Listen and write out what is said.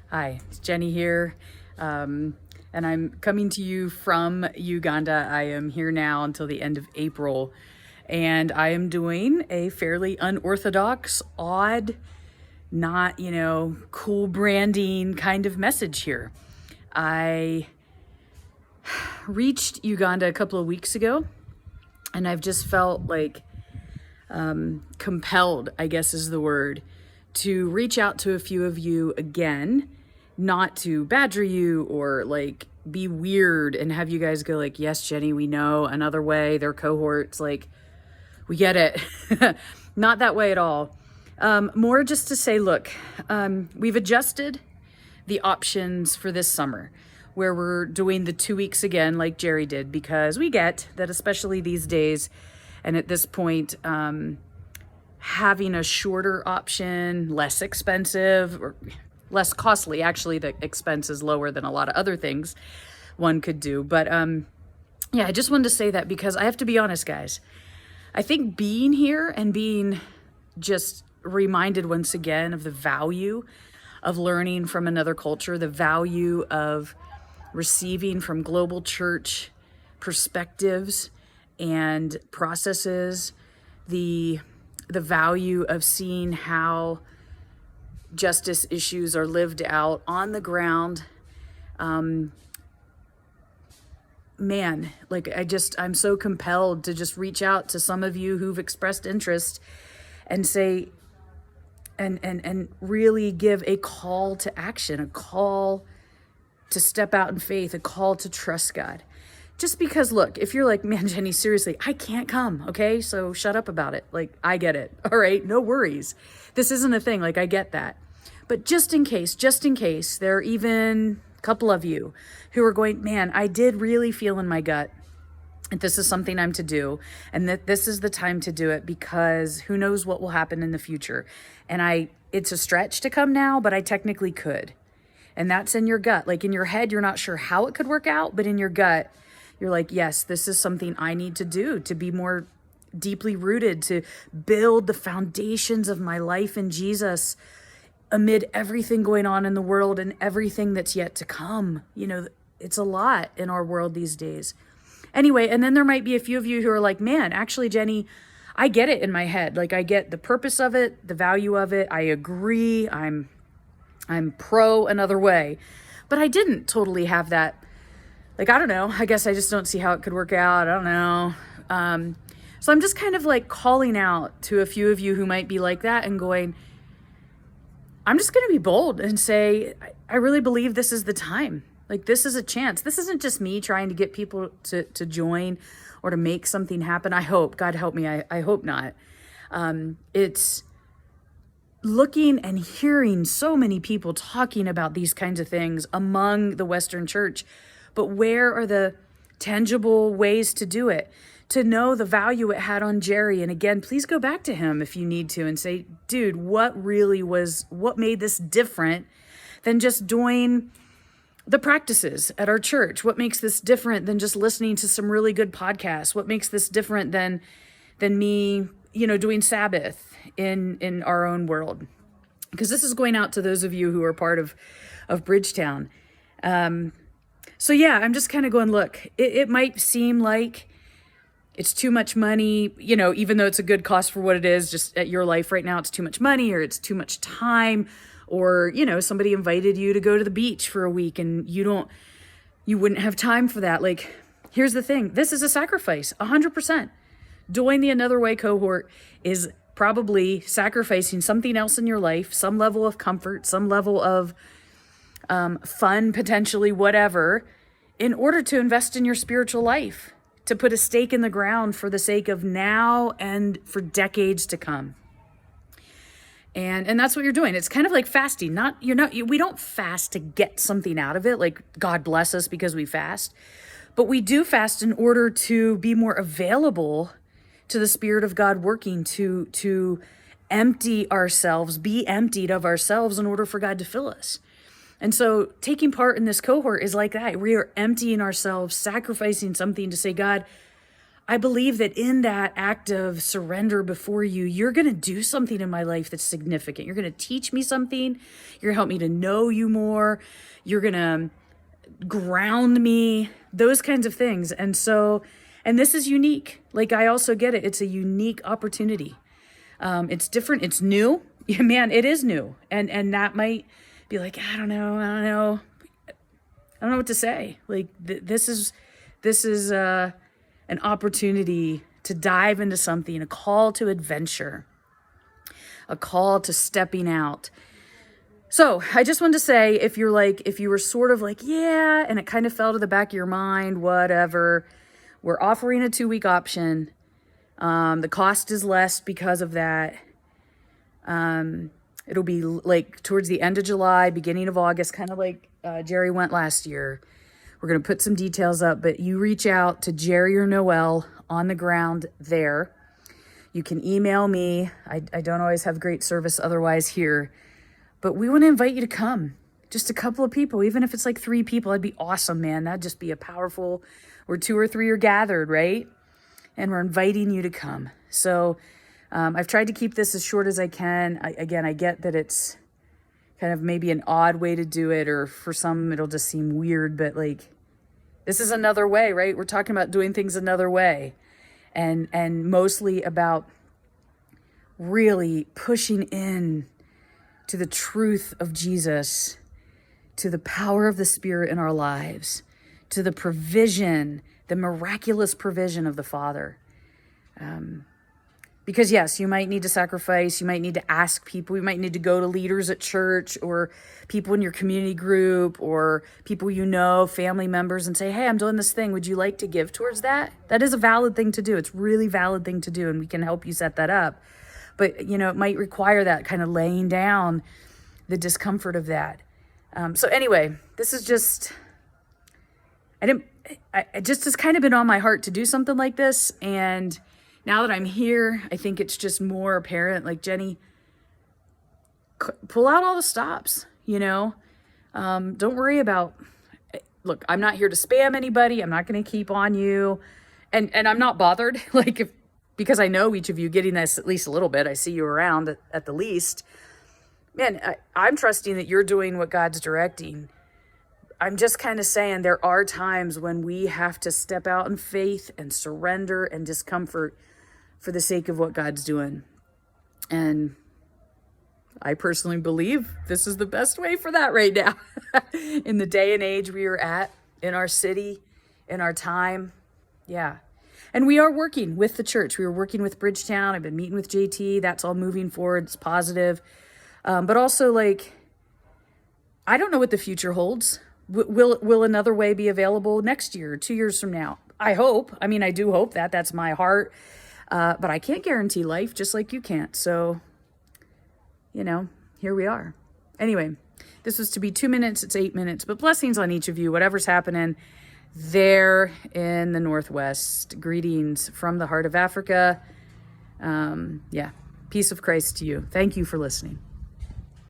Hi, it's Jenny here, and I'm coming to you from Uganda. I am here now until the end of April, and I am doing a fairly unorthodox, odd, not, cool branding kind of message here. I reached Uganda a couple of weeks ago, and I've just felt like compelled, I guess is the word, to reach out to a few of you again, not to badger you or like be weird and have you guys go like, yes, Jenny, we know another way. They're cohorts. Like, we get it. Not that way at all. More just to say, look, we've adjusted the options for this summer where we're doing the 2 weeks again, like Jerry did, because we get that, especially these days, and at this point, having a shorter option, less expensive or less costly. Actually, the expense is lower than a lot of other things one could do. But I just wanted to say that because I have to be honest, guys. I think being here and being just reminded once again of the value of learning from another culture, the value of receiving from global church perspectives and processes, the value of seeing how justice issues are lived out on the ground. I'm so compelled to just reach out to some of you who've expressed interest and say, and really give a call to action, a call to step out in faith, a call to trust God. Just because, look, if you're like, man, Jenny, seriously, I can't come, okay? So shut up about it. Like, I get it, all right? No worries. This isn't a thing, like, I get that. But just in case, there are even a couple of you who are going, man, I did really feel in my gut that this is something I'm to do, and that this is the time to do it because who knows what will happen in the future. And it's a stretch to come now, but I technically could. And that's in your gut. Like in your head, you're not sure how it could work out, but in your gut, you're like, yes, this is something I need to do to be more deeply rooted, to build the foundations of my life in Jesus amid everything going on in the world and everything that's yet to come. It's a lot in our world these days. Anyway, and then there might be a few of you who are like, man, actually, Jenny, I get it in my head. Like I get the purpose of it, the value of it. I agree. I'm pro another way, but I didn't totally have that. Like, I don't know. I guess I just don't see how it could work out. I don't know. So I'm just kind of like calling out to a few of you who might be like that and going, I'm just going to be bold and say, I really believe this is the time. Like, this is a chance. This isn't just me trying to get people to join or to make something happen. I hope, God help me. I hope not. It's looking and hearing so many people talking about these kinds of things among the Western church. But where are the tangible ways to do it? To know the value it had on Jerry. And again, please go back to him if you need to and say, dude, what made this different than just doing the practices at our church? What makes this different than just listening to some really good podcasts? What makes this different than me, doing Sabbath in our own world? Because this is going out to those of you who are part of Bridgetown. So yeah, I'm just kind of going, look, it might seem like it's too much money, even though it's a good cost for what it is, just at your life right now, it's too much money or it's too much time, or, somebody invited you to go to the beach for a week and you wouldn't have time for that. Like, here's the thing. This is a sacrifice, 100%. Doing the Another Way cohort is probably sacrificing something else in your life, some level of comfort, some level of fun, potentially, whatever, in order to invest in your spiritual life, to put a stake in the ground for the sake of now and for decades to come. And that's what you're doing. It's kind of like fasting. We don't fast to get something out of it, like God bless us because we fast, but we do fast in order to be more available to the Spirit of God working, to empty ourselves, be emptied of ourselves in order for God to fill us. And so taking part in this cohort is like that. We are emptying ourselves, sacrificing something to say, God, I believe that in that act of surrender before you, you're going to do something in my life that's significant. You're going to teach me something. You're going to help me to know you more. You're going to ground me, those kinds of things. And so, and this is unique. Like, I also get it. It's a unique opportunity. It's different. It's new. Yeah, man, it is new. And that might be like, I don't know what to say. Like, this is an opportunity to dive into something, a call to adventure, a call to stepping out. So I just wanted to say, if you were sort of like, yeah, and it kind of fell to the back of your mind, whatever, we're offering a 2-week option. The cost is less because of that. It'll be like towards the end of July, beginning of August, kind of like Jerry went last year. We're going to put some details up, but you reach out to Jerry or Noelle on the ground there. You can email me. I don't always have great service otherwise here, but we want to invite you to come. Just a couple of people, even if it's like 3 people, that'd be awesome, man. That'd just be a powerful, where 2 or 3 are gathered, right? And we're inviting you to come. So I've tried to keep this as short as I can. I get that it's kind of maybe an odd way to do it, or for some it'll just seem weird, but like, this is another way, right? We're talking about doing things another way, and mostly about really pushing in to the truth of Jesus, to the power of the Spirit in our lives, to the provision, the miraculous provision of the Father. Because yes, you might need to sacrifice, you might need to ask people, you might need to go to leaders at church or people in your community group or people you know, family members, and say, hey, I'm doing this thing. Would you like to give towards that? That is a valid thing to do. It's a really valid thing to do, and we can help you set that up. But, it might require that kind of laying down the discomfort of that. So anyway, this is just, it just has kind of been on my heart to do something like this. And now that I'm here, I think it's just more apparent, like, Jenny, pull out all the stops, don't worry about, look, I'm not here to spam anybody. I'm not going to keep on you. And I'm not bothered, because I know each of you getting this at least a little bit. I see you around at the least. Man, I'm trusting that you're doing what God's directing. I'm just kind of saying there are times when we have to step out in faith and surrender and discomfort for the sake of what God's doing. And I personally believe this is the best way for that right now. In the day and age we are at, in our city, in our time. Yeah. And we are working with the church. We are working with Bridgetown. I've been meeting with JT. That's all moving forward. It's positive. But also, I don't know what the future holds. Will another way be available next year or 2 years from now? I hope. I mean, I do hope that. That's my heart. But I can't guarantee life, just like you can't. So, here we are. Anyway, this was to be 2 minutes. It's 8 minutes. But blessings on each of you, whatever's happening there in the Northwest. Greetings from the heart of Africa. Peace of Christ to you. Thank you for listening.